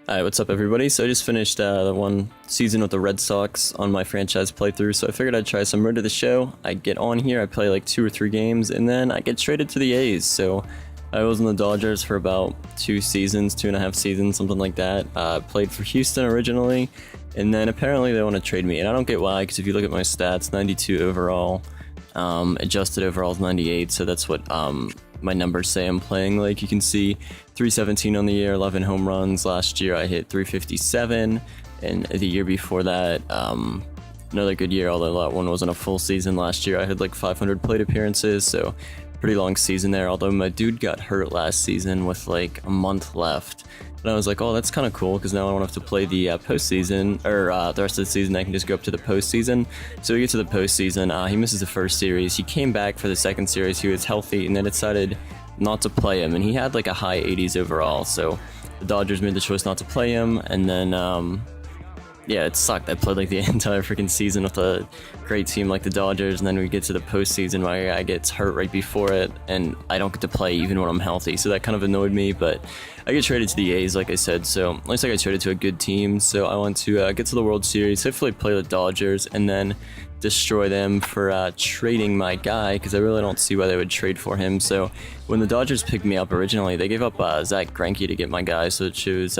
Alright, what's up everybody? So I just finished the one season with the Red Sox on my franchise playthrough, so I figured I'd try some Road to the Show. I get on here, I play like 2 or 3 games, and then I get traded to the A's. So I was in the Dodgers for about 2 seasons, 2.5 seasons, something like that. Played for Houston originally, and then apparently they want to trade me, and I don't get why, because if you look at my stats, 92 overall, adjusted overall is 98, so that's what my numbers say I'm playing. Like you can see 317 on the year, 11 home runs. Last year I hit 357, and the year before that, another good year, although that one wasn't a full season. Last year I had like 500 plate appearances, so pretty long season there, although my dude got hurt last season with like a month left. And I was like, oh, that's kind of cool, because now I don't have to play the postseason, or the rest of the season. I can just go up to the postseason. So we get to the postseason. He misses the first series. He came back for the second series. He was healthy, and then decided not to play him. And he had like a high 80s overall. So the Dodgers made the choice not to play him. And then, yeah, it sucked. I played like the entire freaking season with a great team like the Dodgers, and then we get to the postseason, my guy gets hurt right before it, and I don't get to play even when I'm healthy, so that kind of annoyed me. But I get traded to the A's, like I said, so at least I got traded to a good team. So I want to get to the World Series, hopefully play the Dodgers, and then destroy them for trading my guy, because I really don't see why they would trade for him. So when the Dodgers picked me up originally, they gave up Zach Greinke to get my guy, so it shows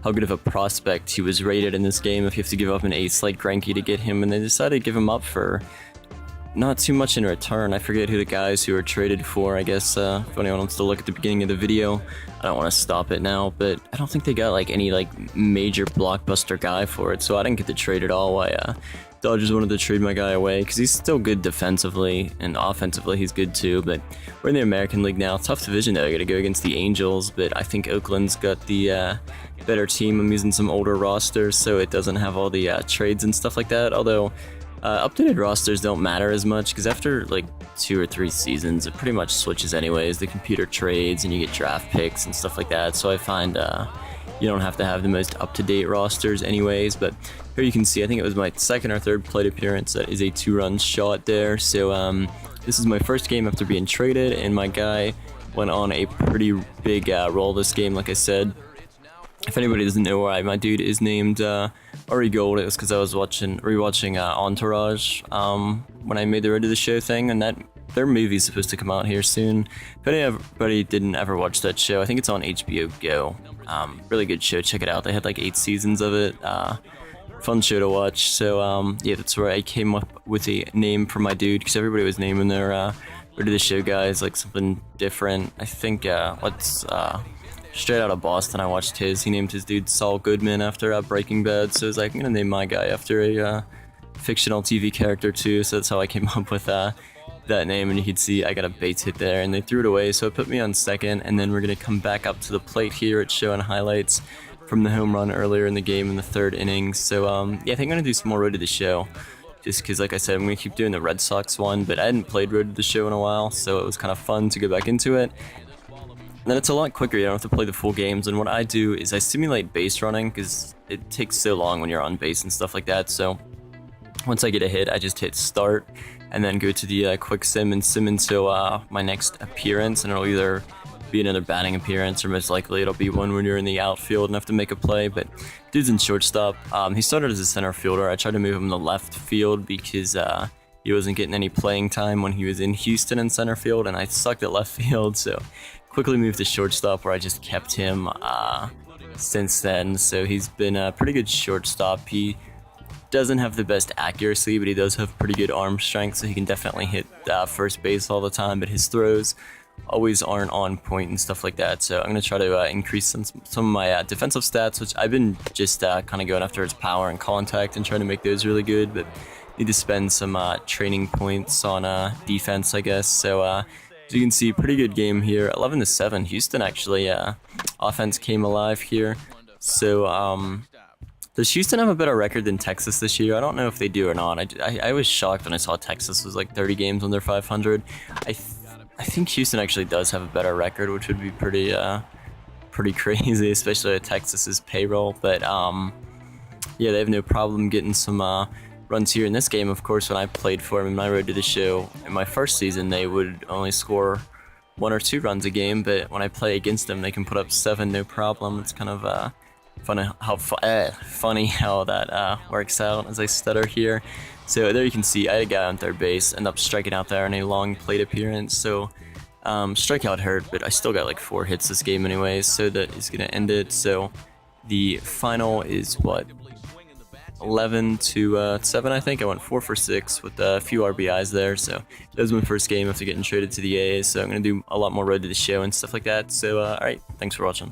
how good of a prospect he was rated in this game. If you have to give up an ace like Greinke to get him, and they decided to give him up for not too much in return. I forget who the guys who were traded for. I guess if anyone wants to look at the beginning of the video, I don't want to stop it now, but I don't think they got like any like major blockbuster guy for it, so I didn't get the trade at all. Why Dodgers wanted to trade my guy away, because he's still good defensively, and offensively he's good too, but we're in the American League now. Tough division though. I gotta go against the Angels, but I think Oakland's got the better team. I'm using some older rosters, so it doesn't have all the trades and stuff like that, although updated rosters don't matter as much, because after like 2 or 3 seasons it pretty much switches anyways. The computer trades and you get draft picks and stuff like that, so I find you don't have to have the most up-to-date rosters anyways. But here you can see, I think it was my second or third plate appearance. That is a 2-run shot there. So this is my first game after being traded, and my guy went on a pretty big roll this game, like I said. If anybody doesn't know why my dude is named Ari Gold, it was because I was rewatching Entourage when I made the Road to the Show thing, and their movie's supposed to come out here soon. If anybody didn't ever watch that show, I think it's on HBO Go. Really good show, check it out. They had like 8 seasons of it. Fun show to watch. So yeah, that's where I came up with a name for my dude, because everybody was naming their Road to the Show guys like something different. I think Straight Out of Boston, I watched his. He named his dude Saul Goodman after Breaking Bad, so I was like, I'm gonna name my guy after a fictional TV character too, so that's how I came up with that name. And you can see I got a base hit there, and they threw it away, so it put me on second, and then we're gonna come back up to the plate here. It's showing highlights from the home run earlier in the game in the 3rd inning. So yeah, I think I'm gonna do some more Road to the Show, just because, like I said, I'm gonna keep doing the Red Sox one, but I hadn't played Road to the Show in a while, so it was kind of fun to go back into it. And then it's a lot quicker. You don't have to play the full games, and what I do is I simulate base running, because it takes so long when you're on base and stuff like that. So once I get a hit, I just hit start and then go to the quick sim and sim until my next appearance, and it'll either be another batting appearance, or most likely it'll be one when you're in the outfield and have to make a play. But dude's in shortstop. He started as a center fielder. I tried to move him to left field because he wasn't getting any playing time when he was in Houston in center field, and I sucked at left field, so quickly moved to shortstop, where I just kept him since then. So he's been a pretty good shortstop. He doesn't have the best accuracy, but he does have pretty good arm strength, so he can definitely hit first base all the time, but his throws always aren't on point and stuff like that. So I'm going to try to increase some of my defensive stats, which I've been just kind of going after his power and contact and trying to make those really good, but need to spend some training points on defense, I guess. So as you can see, pretty good game here, 11-7. Houston actually, offense came alive here. So does Houston have a better record than Texas this year? I don't know if they do or not. I was shocked when I saw Texas was like 30 games under 500. I think Houston actually does have a better record, which would be pretty crazy, especially at Texas's payroll. But yeah, they have no problem getting some runs here in this game. Of course, when I played for them in my Road to the Show in my first season, they would only score 1 or 2 runs a game, but when I play against them, they can put up 7 no problem. It's kind of funny how that works out as I stutter here. So there you can see I had a guy on third base, end up striking out there in a long plate appearance. So strikeout hurt, but I still got like 4 hits this game anyways, so that is going to end it. So the final is what? 11 to 7, I think. I went 4 for 6 with a few RBIs there. So that was my first game after getting traded to the A's. So I'm going to do a lot more road to the show and stuff like that. So, alright, thanks for watching.